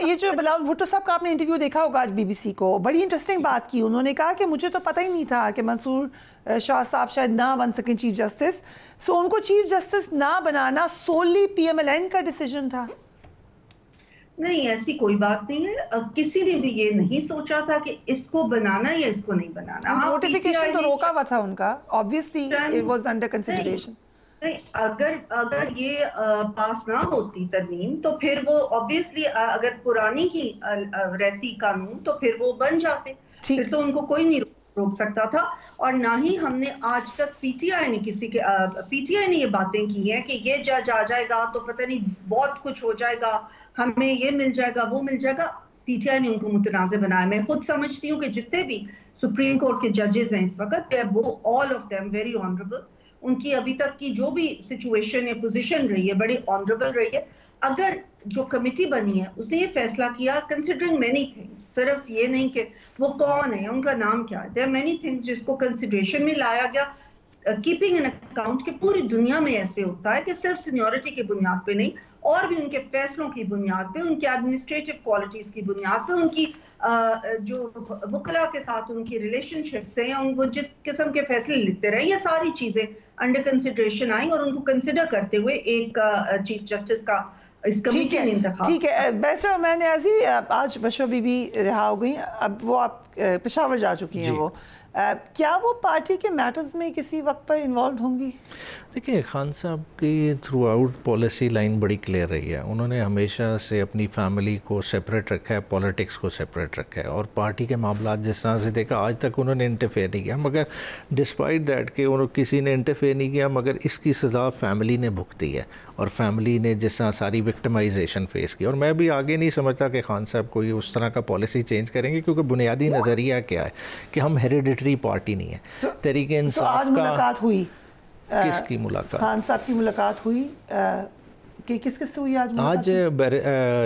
یہ جو بلاول بھٹو صاحب کا آپ نے انٹرویو دیکھا ہوگا آج BBC کو، بڑی انٹرسٹنگ بات کی انہوں نے، کہا کہ مجھے تو پتہ ہی نہیں تھا کہ منصور شاہ صاحب شاید نہ بن سکیں چیف جسٹس، سو ان کو چیف جسٹس نہ بنانا سولی PMLN کا ڈیسیجن تھا؟ نہیں، ایسی کوئی بات نہیں ہے، کسی نے بھی یہ نہیں سوچا تھا کہ اس کو بنانا یا اس کو نہیں بنانا. نوٹیفیکیشن تو روکا ہوا تھا ان کا، obviously it was under consideration. نہیں، اگر یہ پاس نہ ہوتی ترمیم تو پھر وہ obviously اگر پرانی کی رہتی قانون تو پھر وہ بن جاتے، پھر تو ان کو کوئی نہیں روک سکتا تھا. اور نہ ہی ہم نے آج تک پی ٹی آئی نے یہ باتیں کی ہیں کہ یہ جج آ جائے گا تو پتہ نہیں بہت کچھ ہو جائے گا، ہمیں یہ مل جائے گا وہ مل جائے گا. پی ٹی آئی نے ان کو متنازع بنایا. میں خود سمجھتی ہوں کہ جتنے بھی سپریم کورٹ کے ججز ہیں اس وقت، وہ all of them very honorable. ان کی ابھی تک کی جو بھی سچویشن یا پوزیشن رہی ہے بڑی آنریبل رہی ہے. اگر جو کمیٹی بنی ہے اس نے یہ فیصلہ کیا کنسیڈرنگ مینی تھنگس، صرف یہ نہیں کہ وہ کون ہے، ان کا نام کیا ہے، دیر مینی تھنگس جس کو کنسیڈریشن میں لایا گیا، کیپنگ ان اکاؤنٹ کہ پوری دنیا میں ایسے ہوتا ہے کہ صرف سینیورٹی کی بنیاد پہ نہیں، اور بھی ان کے فیصلوں کی بنیاد پہ، ان کے ایڈمنسٹریٹو کوالٹیز کی بنیاد پہ، ان کی جو وکلاء کے ساتھ ان کی ریلیشن شپس ہیں، وہ جس قسم کے فیصلے لیتے رہے، یہ ساری چیزیں انڈر کنسیڈریشن آئیں اور ان کو کنسیڈر کرتے ہوئے ایک چیف جسٹس کا اس کمیٹی میں انتخاب. ٹھیک ہے بیسر عمیر نیازی، آج بشرا بی بی رہا ہو گئی، اب وہ آپ پشاور جا چکی ہیں، وہ کیا وہ پارٹی کے میٹرز میں کسی وقت پر انوالوڈ ہوں گی؟ دیکھیں خان صاحب کی تھرو آؤٹ پالیسی لائن بڑی کلیئر رہی ہے. انہوں نے ہمیشہ سے اپنی فیملی کو سپریٹ رکھا ہے، پالیٹکس کو سپریٹ رکھا ہے، اور پارٹی کے معاملات جس طرح سے دیکھا آج تک انہوں نے انٹرفیئر نہیں کیا، مگر ڈسپائٹ دیٹ کہ کسی نے انٹرفیئر نہیں کیا، مگر اس کی سزا فیملی نے بھگتی ہے، اور فیملی نے جس طرح ساری وکٹمائزیشن فیس کی. اور میں بھی آگے نہیں سمجھتا کہ خان صاحب کوئی اس طرح کا پالیسی چینج کریں گے، کیونکہ بنیادی نظریہ کیا ہے کہ ہم ہیریڈیٹری پارٹی نہیں ہے. تحریک انصاف آج ملاقات ہوئی، کس کی ملاقات؟ خان صاحب کی ملاقات ہوئی کہ کس سے ہوئی آج؟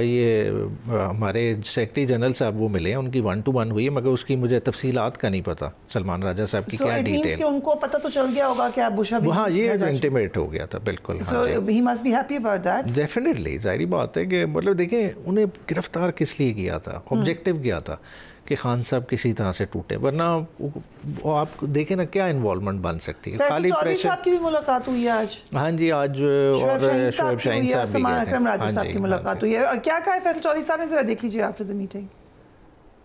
یہ ہمارے سیکرٹری جنرل صاحب وہ ملے ہیں، ان کی 1-to-1 ہوئی ہے، مگر اس کی مجھے تفصیلات کا نہیں پتا. سلمان راجہ صاحب کی کیا ڈیٹیل؟ کہ ان کو پتہ تو چل گیا ہوگا کہ ابو شاہ، ہاں یہ انٹیمیٹ ہو گیا تھا بالکل. he must be happy about that. Definitely ظاہری بات ہے کہ مطلب دیکھیں انہیں گرفتار کس لیے کیا تھا، آبجیکٹیو کیا تھا کہ خان صاحب کسی طرح سے ٹوٹے، ورنہ آپ دیکھیں نا کیا انوالومنٹ بن سکتی ہے. خالی پریشر. صاحب کی بھی ملاقات ہوئی ہے آج؟ ہاں جی آج، اور شعیب شاہین صاحب بھی گئے تھے. اکرم راجہ صاحب کی ملاقات ہوئی ہے. کیا کہا ہے فیصل چودھری صاحب نے، ذرا دیکھ لیجیے آفٹر دی میٹنگ.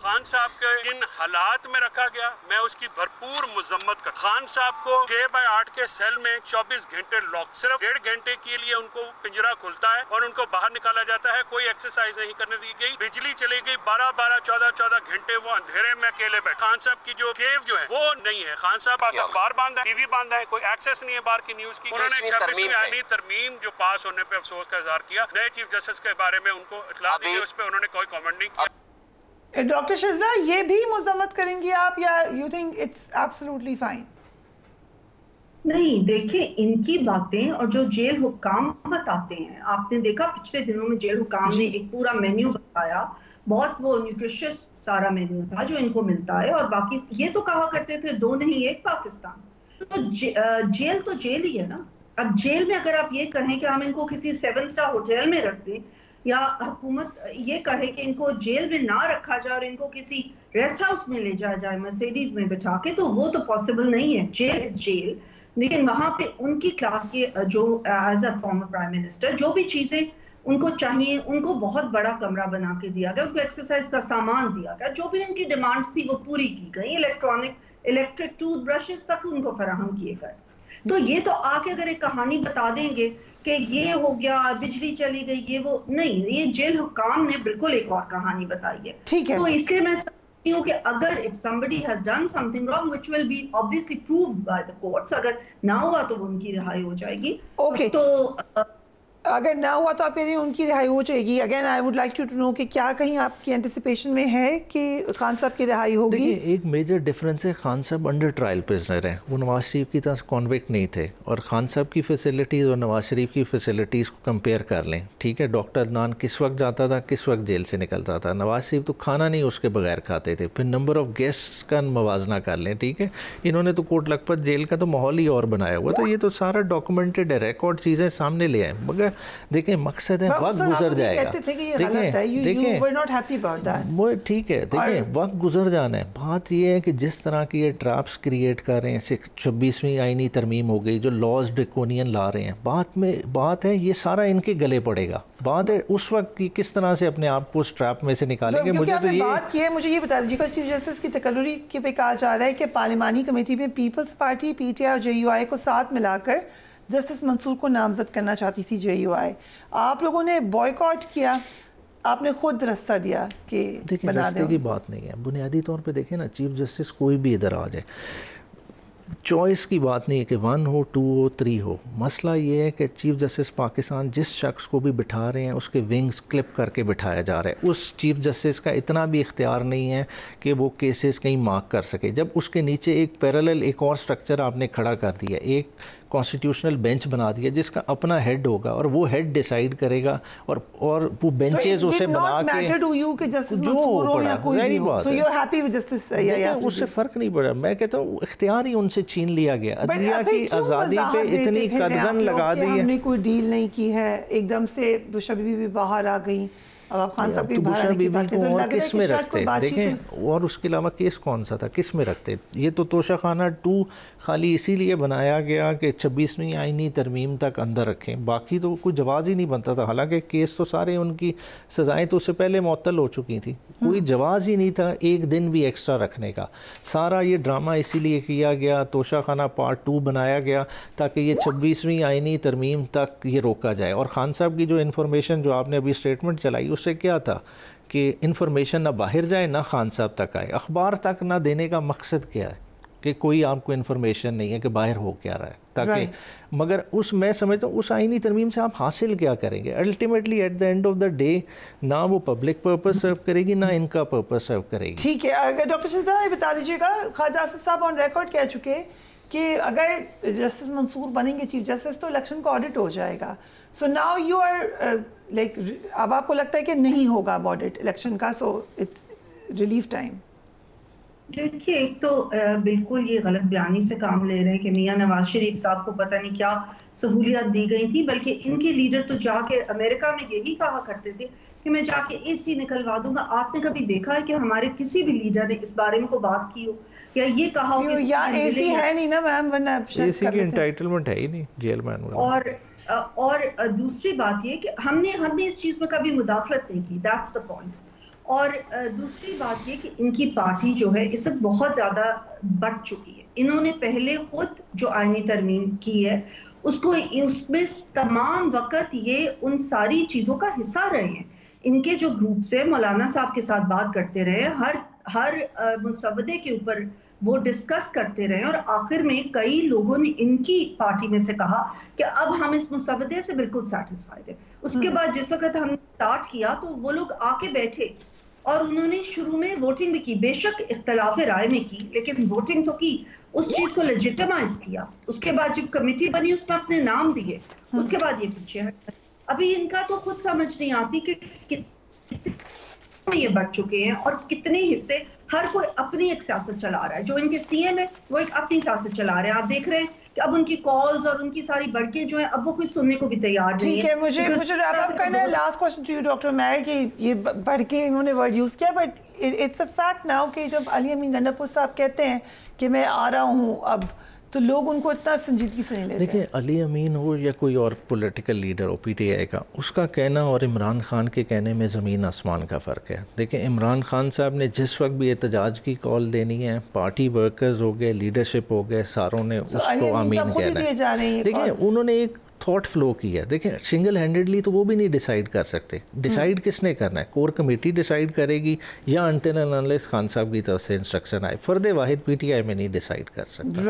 خان صاحب کے ان حالات میں رکھا گیا، میں اس کی بھرپور مذمت کرتا. خان صاحب کو 6x8 کے سیل میں 24 گھنٹے لاک، صرف 1.5 گھنٹے کے لیے ان کو پنجرہ کھلتا ہے اور ان کو باہر نکالا جاتا ہے. کوئی ایکسرسائز نہیں کرنے دی گئی، بجلی چلی گئی، 14 گھنٹے وہ اندھیرے میں اکیلے بیٹھے. خان صاحب کی جو کیو جو ہے وہ نہیں ہے. خان صاحب پاس اخبار باندھا ہے، ٹی وی باندھا ہے، کوئی ایکسیس نہیں ہے باہر کی نیوز کی. انہوں نے 26ویں آئینی ترمیم جو پاس ہونے پہ افسوس کا اظہار کیا. نئے چیف جسٹس کے بارے میں ان کو اطلاع دی گئی، اس پہ انہوں نے کوئی کامنٹ نہیں کیا. ڈاکٹر شزرا، یہ بھی مذمت کریں گی آپ، یا you think it's absolutely fine? نہیں، دیکھیں ان کی باتیں اور جو جیل حکام بتاتے ہیں، آپ نے دیکھا پچھلے دنوں میں جیل حکام نے ایک پورا مینیو بتایا، بہت وہ نیوٹریشس سارا مینیو تھا جو ان کو ملتا ہے. اور باقی یہ تو کہا کرتے تھے 2 نہیں 1 پاکستان. تو جیل ہی ہے نا. اب جیل میں اگر آپ یہ کہیں کہ ہم ان کو کسی 7 اسٹار ہوٹل میں رکھ دیں، یا حکومت یہ کہے کہ ان کو جیل میں نہ رکھا جائے اور ان کو کسی ریسٹ ہاؤس میں لے جایا جائے مرسیڈیز میں بٹھا کے، تو وہ تو پاسبل نہیں ہے. Jail is jail. لیکن وہاں پہ ان کی کلاس کے جو as a former prime minister جو بھی چیزیں ان کو چاہیے، ان کو بہت بڑا کمرہ بنا کے دیا گیا، ان کو ایکسرسائز کا سامان دیا گیا، جو بھی ان کی ڈیمانڈز تھی وہ پوری کی گئی. الیکٹرک ٹوتھ برشز تک ان کو فراہم کیے گئے. تو یہ تو آ کے اگر ایک کہانی بتا دیں گے کہ یہ ہو گیا، بجلی چلی گئی، یہ وہ نہیں. یہ جیل حکام نے بالکل ایک اور کہانی بتائی ہے. تو اس لیے میں سمجھتی ہوں کہ اگر if somebody has done something wrong which will be obviously proved by the courts، اگر نہ ہوا تو وہ ان کی رہائی ہو جائے گی. تو اگر نہ ہوا تو آپ کہہ رہی ہیں ان کی رہائی ہو جائے گی. Again I would like to know کہ کیا کہیں آپ کی انٹیسپیشن میں ہے کہ خان صاحب کی رہائی ہوگی؟ دیکھیے ایک میجر ڈفرینس ہے، خان صاحب انڈر ٹرائل پرزنر ہیں، وہ نواز شریف کی طرح کانوکٹ نہیں تھے. اور خان صاحب کی فیسلٹیز اور نواز شریف کی فیسلٹیز کو کمپیئر کر لیں، ٹھیک ہے. ڈاکٹر عدنان کس وقت جاتا تھا، کس وقت جیل سے نکلتا تھا. نواز شریف تو کھانا نہیں اس کے بغیر کھاتے تھے. پھر نمبر آف گیسٹ کا موازنہ کر لیں، ٹھیک ہے. انہوں نے تو کوٹ لکھپت جیل کا تو ماحول ہی اور بنایا ہوا تھا. یہ تو سارا ڈاکومنٹڈ ہے، ریکارڈ چیزیں سامنے لے آئیں. مگر دیکھیں مقصد ہے وقت گزر جائے گا. وہ ٹھیک ہے, دیکھیں وقت گزر جانا ہے. بات یہ ہے کہ جس طرح کی یہ ٹریپس کریٹ کر رہے ہیں, 26ویں آئینی ترمیم ہو گئی, جو لاز ڈریکونین لا رہے ہیں, بات ہے یہ سارا ان کے گلے پڑے گا. بات ہے اس وقت کی کس طرح سے اپنے آپ کو اس ٹریپ میں سے نکالیں گے. مجھے تو یہ بات کی ہے, مجھے یہ بتا دیجیے چیف جسٹس کی تقرری کے پہ کہا جا رہا ہے کہ پارلیمانی کمیٹی میں پیپلز پارٹی, پی ٹی آئی اور JUI کو ساتھ ملا کر جسٹس منصور کو نامزد کرنا چاہتی تھی JUI. آپ لوگوں نے بوائیکاٹ کیا, آپ نے خود رستہ دیا کہ دیکھیں رستے کی بات نہیں ہے. بنیادی طور پہ دیکھیں نا, چیف جسٹس کوئی بھی ادھر آ جائے, چوائس کی بات نہیں ہے کہ 1 ہو 2 ہو 3 ہو. مسئلہ یہ ہے کہ چیف جسٹس پاکستان جس شخص کو بھی بٹھا رہے ہیں اس کے ونگز کلپ کر کے بٹھایا جا رہا ہے. اس چیف جسٹس کا اتنا بھی اختیار نہیں ہے کہ وہ کیسز کہیں مارک کر سکے, جب اس کے نیچے ایک پیرالل ایک اور سٹرکچر آپ نے کھڑا کر دیا, ایک کانسٹیٹیوشنل بینچ بنا دیا جس کا اپنا ہیڈ ہوگا اور وہ ہیڈ ڈیسائیڈ کرے گا, اور وہ بینچز اسے بنا کے اس سے فرق نہیں پڑا. میں کہتا ہوں اختیار ہی ان سے چھین لیا گیا, عدلیہ کی آزادی پہ اتنی قدغن لگا دی ہے. ہم نے کوئی ڈیل نہیں کی ہے, ایک دم سے دوشا بی بی باہر آ گئی. اب آپ خان صاحب کی باہر آنے کی بات کریں تو لگ رہا ہے کہ شاید کوئی بات چیت. دیکھیں اور اس کے علاوہ کیس کون سا تھا, کس میں رکھتے؟ یہ تو توشہ خانہ 2 خالی اسی لیے بنایا گیا کہ 26ویں آئینی ترمیم تک اندر رکھیں, باقی تو کوئی جواز ہی نہیں بنتا تھا. حالانکہ کیس تو سارے ان کی سزائیں تو اس سے پہلے معطل ہو چکی تھیں, کوئی جواز ہی نہیں تھا ایک دن بھی ایکسٹرا رکھنے کا. سارا یہ ڈرامہ اسی لیے کیا گیا, توشہ خانہ پارٹ 2 بنایا گیا تاکہ یہ 26ویں آئینی ترمیم تک یہ روکا جائے. اور خان صاحب کی جو انفارمیشن جو آپ نے ابھی اسٹیٹمنٹ چلائی, اس سے کیا تھا کہ انفارمیشن نہ باہر جائے نہ خان صاحب تک آئے. اخبار تک نہ دینے کا مقصد کیا ہے کہ کوئی آپ کو انفارمیشن نہیں ہے کہ باہر ہو کیا رہا ہے, تاکہ مگر میں سمجھتا ہوں اس آئینی ترمیم سے آپ حاصل کیا کریں گے ultimately at the end of the day. نہ وہ پبلک پرپز سرو کرے گی, نہ ان کا پرپز سرو کرے گی. ٹھیک ہے, اگر ڈاکٹر شہزاد یہ بتا دیجیے گا, خواجہ آصف صاحب آن ریکارڈ کہہ چکے کہ اگر جسٹس منصور بنیں گے چیف جسٹس تو الیکشن کا آڈٹ ہو جائے گا. So now you are like, اب آپ کو لگتا ہے کہ نہیں ہوگا آڈٹ الیکشن کا, سو اٹس ریلیف ٹائم. دیکھیے ایک تو بالکل یہ غلط بیانی سے کام لے رہے ہیں کہ میاں نواز شریف صاحب کو پتہ نہیں کیا سہولیات دی گئی تھی, بلکہ ان کے لیڈر تو جا کے امریکہ میں یہی کہا کرتے تھے کہ میں جا کے AC نکلوا دوں گا. آپ نے کبھی دیکھا ہے کہ ہمارے کسی بھی لیڈر نے اس بارے میں کوئی بات کی ہو یا یہ کہا ہو کہ یا AC ہے نہیں نا میم, ورنہ AC کی انٹائٹلمنٹ ہے ہی نہیں جیل مین. اور دوسری بات یہ کہ ہم نے اس چیز میں کبھی مداخلت نہیں کی, دیٹس دا پوائنٹ. اور دوسری بات یہ کہ ان کی پارٹی جو ہے اس وقت بہت زیادہ بڑھ چکی ہے. انہوں نے پہلے خود جو آئینی ترمیم کی ہے اس میں تمام وقت یہ ان ساری چیزوں کا حصہ رہے ہیں. ان کے جو گروپس ہیں مولانا صاحب کے ساتھ بات کرتے رہے, ہر مسودے کے اوپر وہ ڈسکس کرتے رہے, اور آخر میں کئی لوگوں نے ان کی پارٹی میں سے کہا کہ اب ہم اس مسودے سے بالکل سیٹسفائیڈ ہیں. اس کے بعد جس وقت ہم نے سٹارٹ کیا تو وہ لوگ آ کے بیٹھے اور انہوں نے شروع میں ووٹنگ بھی کی, بے شک اختلاف رائے میں کی, لیکن ووٹنگ تو کی, اس چیز کو لیجیٹمائز کیا. اس کے بعد جب کمیٹی بنی اس میں اپنے نام دیے, اس کے بعد یہ پیچھے ہٹ. ابھی ان کا تو خود سمجھ نہیں آتی کہ یہ بڑھ چکے ہیں اور کتنے حصے, ہر کوئی اپنی ایک سیاست چلا رہا ہے. جو ان کے CM ہے وہ ایک اپنی سیاست چلا رہے ہیں. آپ دیکھ رہے ہیں کہ اب ان کی کالز اور ان کی ساری بڑھکیں جو ہیں اب وہ کوئی سننے کو بھی تیار نہیں ہے. ٹھیک ہے, مجھے ریپ اپ کرنا ہے. Last question to you doctor Mahir, کہ یہ بڑھکیں انہوں نے ورڈ یوز کیا, but it's a fact now کہ جب علی امین گنڈاپور صاحب کہتے ہیں کہ میں آ رہا ہوں اب, تو لوگ ان کو اتنا سنجیدگی سے نہیں لیتے. دیکھیں علی امین ہو یا کوئی اور پولیٹیکل لیڈر ہو PTI کا, اس کا کہنا اور عمران خان کے کہنے میں زمین آسمان کا فرق ہے. دیکھیں عمران خان صاحب نے جس وقت بھی احتجاج کی کال دینی ہے, پارٹی ورکرز ہو گئے, لیڈرشپ ہو گئے, ساروں نے اس کو آمین کہنا ہے. دیکھیں انہوں نے ایک تھاٹ فلو کی ہے. دیکھیں سنگل ہینڈڈلی تو وہ بھی نہیں ڈیسائیڈ کر سکتے. ڈیسائیڈ کس نے کرنا ہے؟ کور کمیٹی ڈیسائیڈ کرے گی یا انٹل اینڈ انلیس خان صاحب کی طرف سے انسٹرکشن آئے. فرد واحد PTI میں نہیں ڈیسائیڈ کر سکتا.